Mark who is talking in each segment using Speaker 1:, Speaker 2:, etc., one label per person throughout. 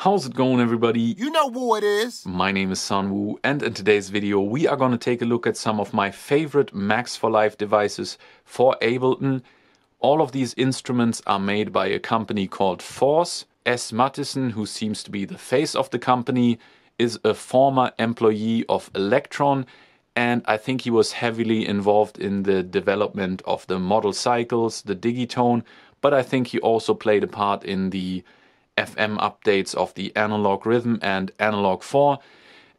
Speaker 1: How's it going, everybody?
Speaker 2: You know who it is.
Speaker 1: My name is Sunwoo, and in today's video we are going to take a look at some of my favorite Max for Life devices for Ableton. All of these instruments are made by a company called Force. S. Mattison, who seems to be the face of the company, is a former employee of ELEKTRON, and I think he was heavily involved in the development of the model cycles, the Digitone, but I think he also played a part in the FM updates of the Analog Rhythm and Analog 4.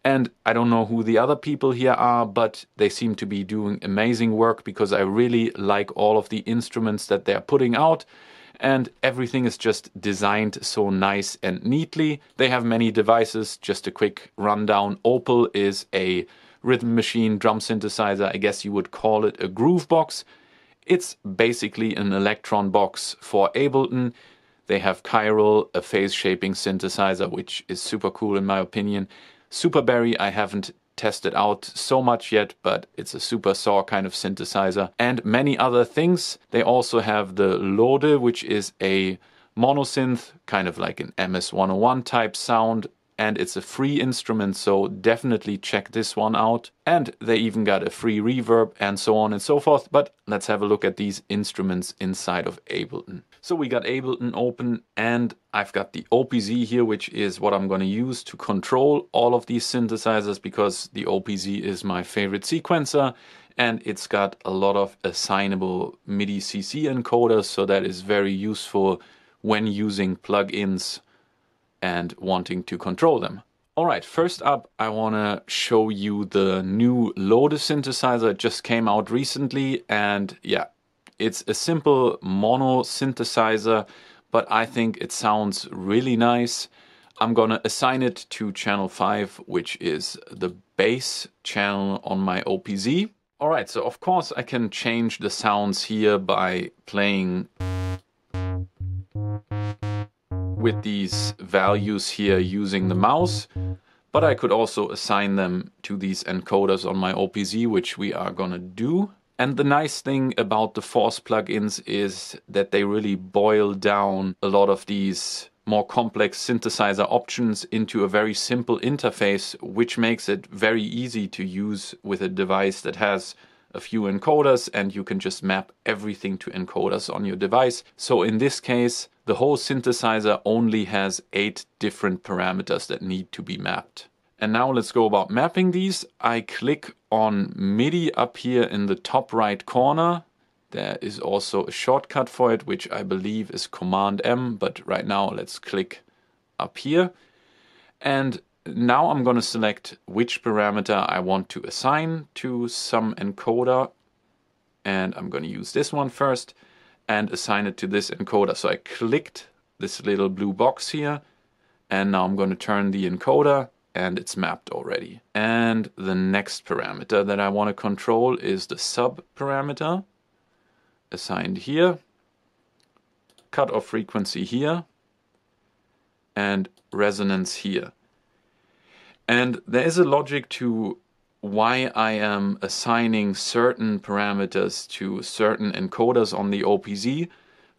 Speaker 1: And I don't know who the other people here are, but they seem to be doing amazing work because I really like all of the instruments that they're putting out. And everything is just designed so nice and neatly. They have many devices. Just a quick rundown. Opal is a rhythm machine drum synthesizer. I guess you would call it a groove box. It's basically an Elektron box for Ableton. They have Chiral, a phase shaping synthesizer, which is super cool in my opinion. Superberry I haven't tested out so much yet, but it's a super saw kind of synthesizer. And many other things. They also have the Lode, which is a monosynth, kind of like an MS-101 type sound. And it's a free instrument, so definitely check this one out. And they even got a free reverb and so on and so forth. But let's have a look at these instruments inside of Ableton. So we got Ableton open, and I've got the OPZ here, which is what I'm going to use to control all of these synthesizers, because the OPZ is my favorite sequencer, and it's got a lot of assignable MIDI CC encoders, so that is very useful when using plugins and wanting to control them. Alright, first up I want to show you the new Lode synthesizer. It just came out recently, and yeah, it's a simple mono synthesizer, but I think it sounds really nice. I'm gonna assign it to channel 5, which is the bass channel on my OPZ. Alright, so of course I can change the sounds here by playing with these values here using the mouse, but I could also assign them to these encoders on my OPZ, which we are gonna do. And the nice thing about the Force plugins is that they really boil down a lot of these more complex synthesizer options into a very simple interface, which makes it very easy to use with a device that has a few encoders, and you can just map everything to encoders on your device. So in this case, the whole synthesizer only has 8 different parameters that need to be mapped. And now let's go about mapping these. I click on MIDI up here in the top right corner. There is also a shortcut for it, which I believe is Command M, but right now let's click up here. And now I'm going to select which parameter I want to assign to some encoder. And I'm going to use this one first and assign it to this encoder. So I clicked this little blue box here, and now I'm going to turn the encoder, and it's mapped already. And the next parameter that I want to control is the sub parameter, assigned here, cutoff frequency here, and resonance here. And there is a logic to why I am assigning certain parameters to certain encoders on the OPZ.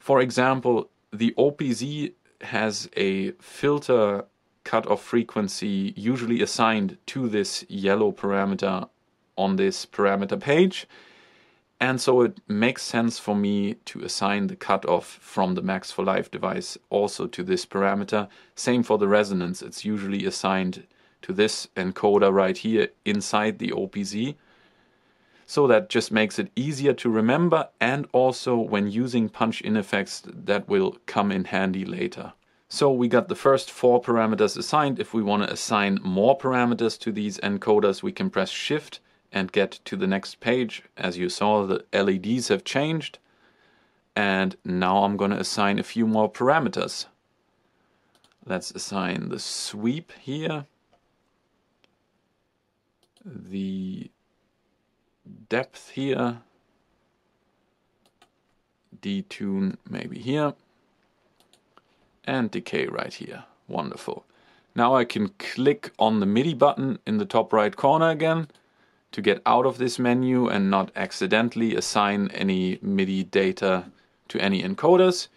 Speaker 1: For example, the OPZ has a filter cutoff frequency usually assigned to this yellow parameter on this parameter page. And so it makes sense for me to assign the cutoff from the Max for Life device also to this parameter. Same for the resonance. It's usually assigned to this encoder right here inside the OPZ. So that just makes it easier to remember, and also when using punch-in effects that will come in handy later. So we got the first 4 parameters assigned. If we want to assign more parameters to these encoders, we can press Shift and get to the next page. As you saw, the LEDs have changed. And now I'm going to assign a few more parameters. Let's assign the sweep here, the depth here, detune maybe here, and decay right here. Wonderful. Now I can click on the MIDI button in the top right corner again to get out of this menu and not accidentally assign any MIDI data to any encoders.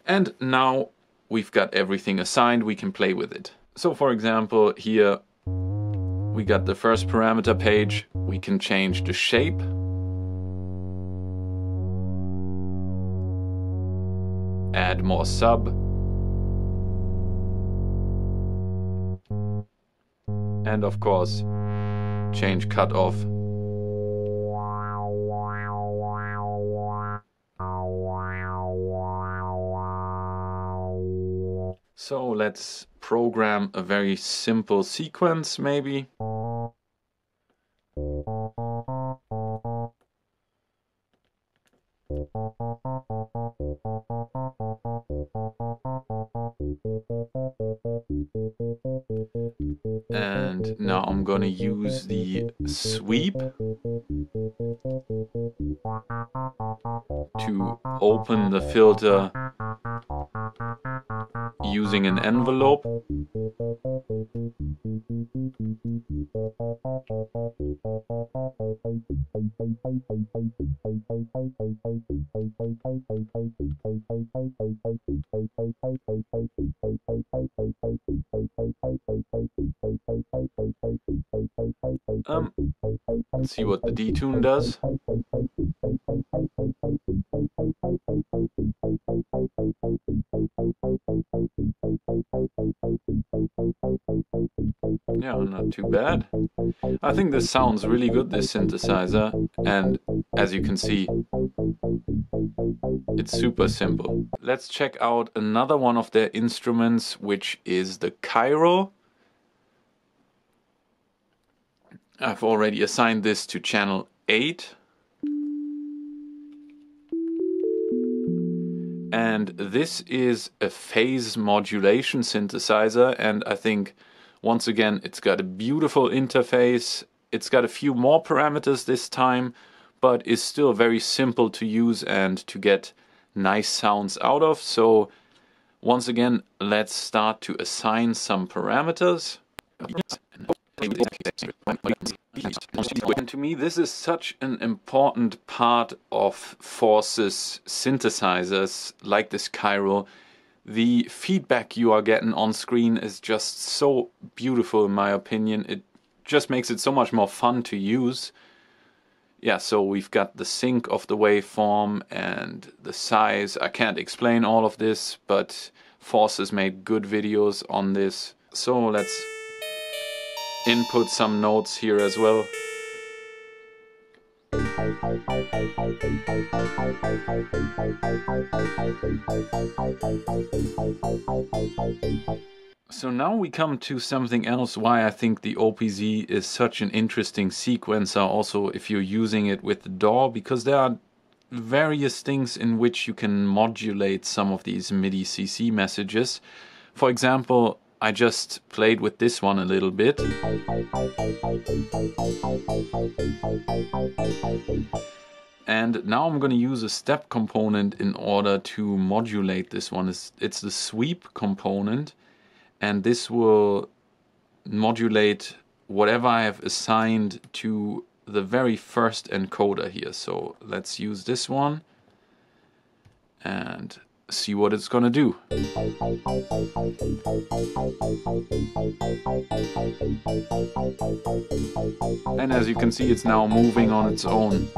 Speaker 1: And now we've got everything assigned, we can play with it. So for example, here we got the first parameter page. We can change the shape. Add more sub. And of course, change cutoff. So let's program a very simple sequence maybe. And now I'm going to use the sweep to open the filter using an envelope. Let's see what the detune does. Yeah, not too bad. I think this sounds really good, this synthesizer, and as you can see, it's super simple. Let's check out another one of their instruments, which is the Cairo. I've already assigned this to channel 8. And this is a phase modulation synthesizer, and I think once again it's got a beautiful interface. It's got a few more parameters this time, but is still very simple to use and to get nice sounds out of. So once again, let's start to assign some parameters. And to me, this is such an important part of Force's synthesizers like this Cairo. The feedback you are getting on screen is just so beautiful in my opinion. It just makes it so much more fun to use. Yeah, so we've got the sync of the waveform and the size. I can't explain all of this, but Force has made good videos on this. So let's input some notes here as well. So now we come to something else why I think the OPZ is such an interesting sequencer, also if you're using it with the DAW, because there are various things in which you can modulate some of these MIDI CC messages. For example, I just played with this one a little bit. And now I'm going to use a step component in order to modulate this one. It's the sweep component, and this will modulate whatever I have assigned to the very first encoder here. So let's use this one and see what it's gonna do. And as you can see, it's now moving on its own.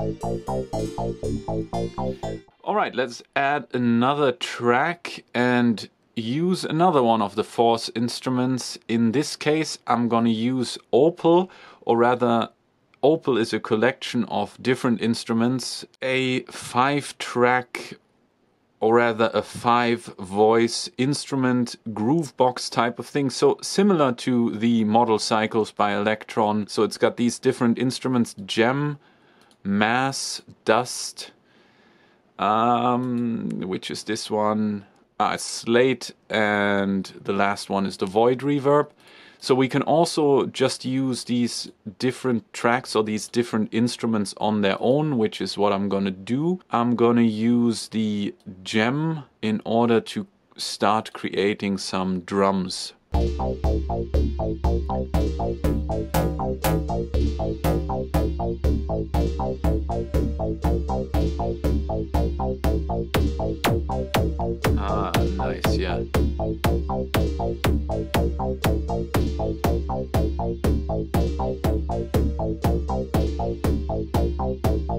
Speaker 1: Alright, let's add another track and use another one of the Force instruments. In this case, I'm gonna use Opal, or rather, Opal is a collection of different instruments, a 5-track or rather a 5-voice instrument groove box type of thing. So similar to the model cycles by ELEKTRON. So it's got these different instruments: gem, mass, dust, which is this one, slate, and the last one is the void reverb. So we can also just use these different tracks or these different instruments on their own, which is what I'm gonna do. I'm gonna use the gem in order to start creating some drums. Ah, nice, yeah.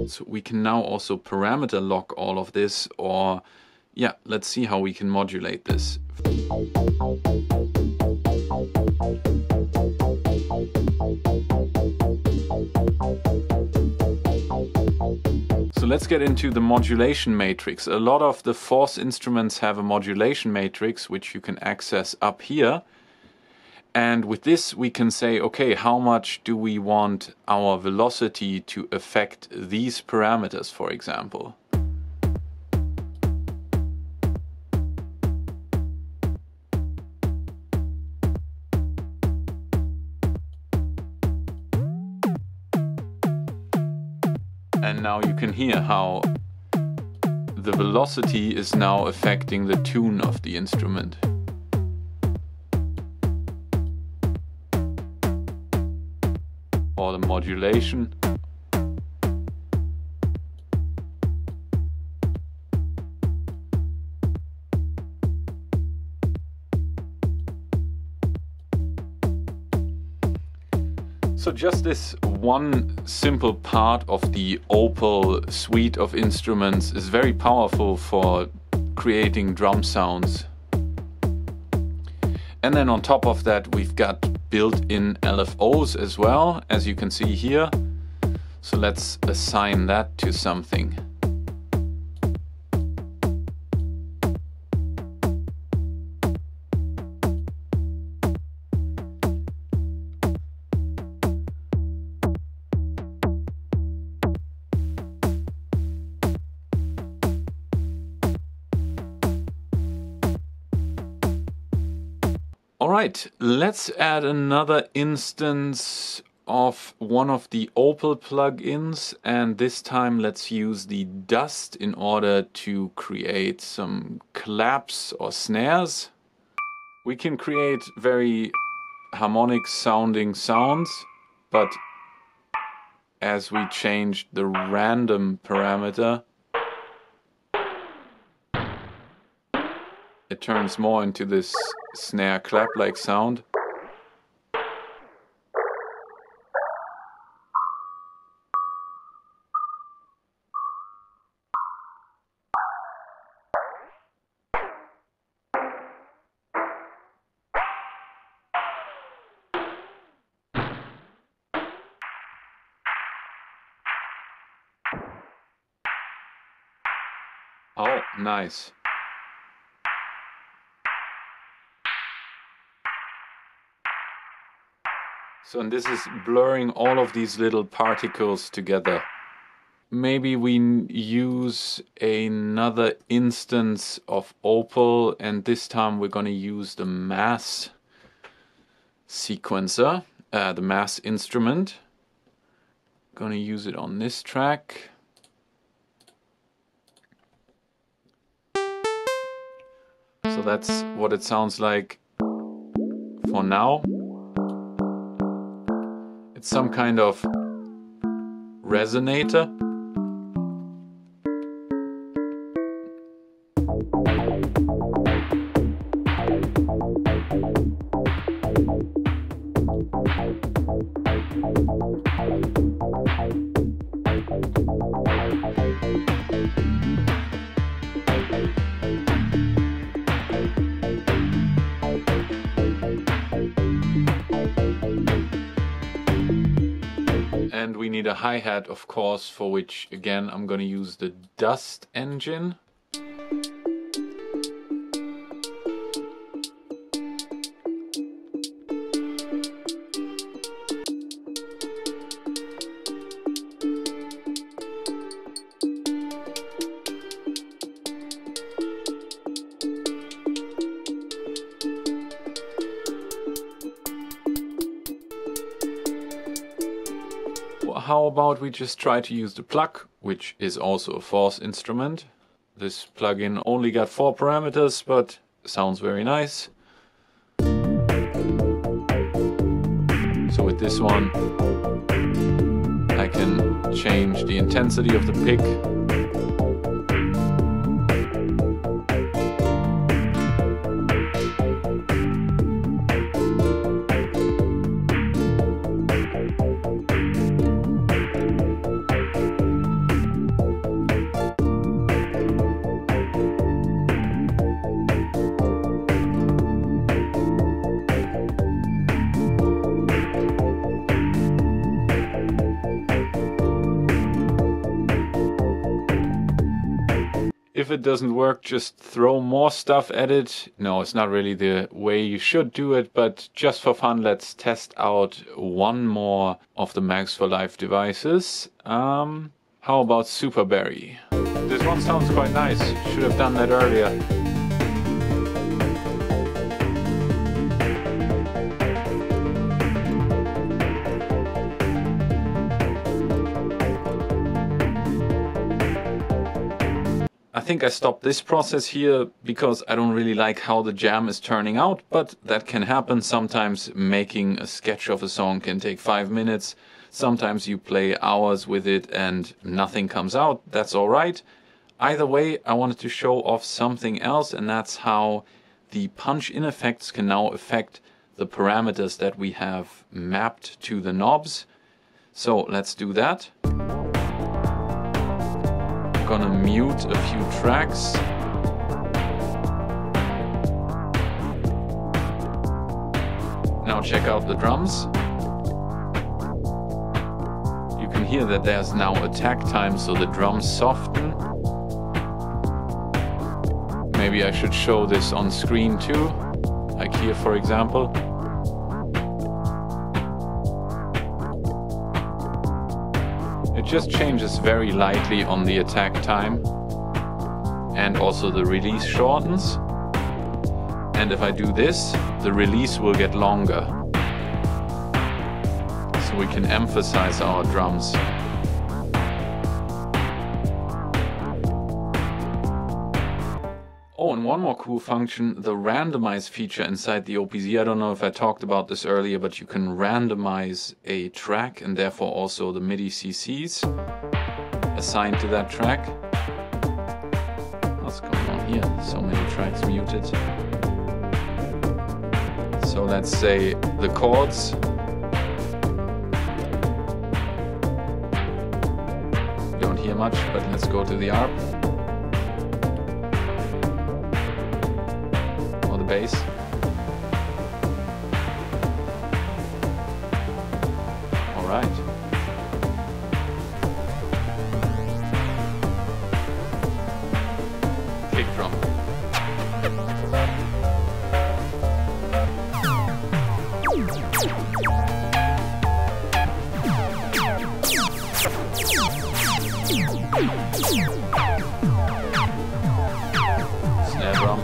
Speaker 1: So we can now also parameter lock all of this, or yeah, let's see how we can modulate this. So let's get into the modulation matrix. A lot of the force instruments have a modulation matrix, which you can access up here. And with this we can say, okay, how much do we want our velocity to affect these parameters, for example? And now you can hear how the velocity is now affecting the tune of the instrument. Or the modulation. So just this one simple part of the Opel suite of instruments is very powerful for creating drum sounds. And then on top of that we've got built-in LFOs as well, as you can see here. So let's assign that to something. Alright, let's add another instance of one of the Opel plugins, and this time let's use the dust in order to create some claps or snares. We can create very harmonic sounding sounds, but as we change the random parameter, it turns more into this snare clap-like sound. Oh, nice. So, and this is blurring all of these little particles together. Maybe we use another instance of Opel, and this time we're going to use the mass sequencer, the mass instrument. Going to use it on this track. So that's what it sounds like for now. It's some kind of resonator. And we need a hi-hat, of course, for which, again, I'm going to use the dust engine. How about we just try to use the plug, which is also a force instrument. This plugin only got 4 parameters, but sounds very nice. with this one. I can change the intensity of the pick. If it doesn't work, just throw more stuff at it. No, it's not really the way you should do it, but just for fun, let's test out one more of the Max for Life devices. How about Superberry? This one sounds quite nice. Should have done that earlier. I think I stopped this process here because I don't really like how the jam is turning out, but that can happen. Sometimes making a sketch of a song can take 5 minutes. Sometimes you play hours with it and nothing comes out. That's alright. Either way, I wanted to show off something else, and that's how the punch-in effects can now affect the parameters that we have mapped to the knobs. So let's do that. Gonna mute a few tracks. Now check out the drums. You can hear that there's now attack time, so the drums soften. Maybe I should show this on screen too, like here for example. It just changes very lightly on the attack time, and also the release shortens. And if I do this, the release will get longer. So we can emphasize our drums. Oh, and one more cool function, the randomize feature inside the OPZ. I don't know if I talked about this earlier, but you can randomize a track and therefore also the MIDI CCs assigned to that track. What's going on here? So many tracks muted. So let's say the chords. Don't hear much, but let's go to the ARP. Bass. All right. Kick drum. Snare drum.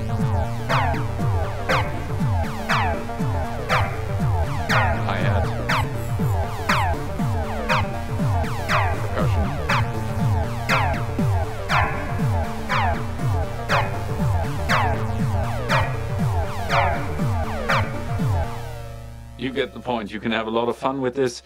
Speaker 1: You get the point. You can have a lot of fun with this.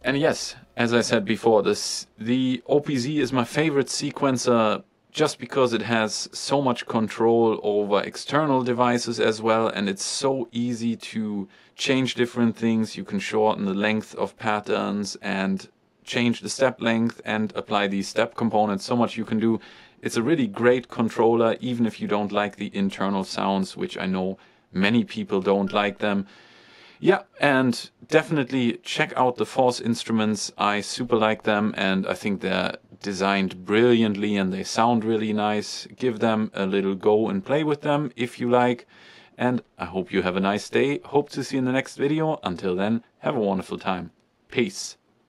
Speaker 1: And yes, as I said before, the OPZ is my favorite sequencer just because it has so much control over external devices as well, and it's so easy to change different things. You can shorten the length of patterns and change the step length and apply these step components. So much you can do. It's a really great controller, even if you don't like the internal sounds, which I know many people don't like them. Yeah, and definitely check out the Force instruments. I super like them, and I think they're designed brilliantly and they sound really nice. Give them a little go and play with them if you like. And I hope you have a nice day. Hope to see you in the next video. Until then, have a wonderful time. Peace.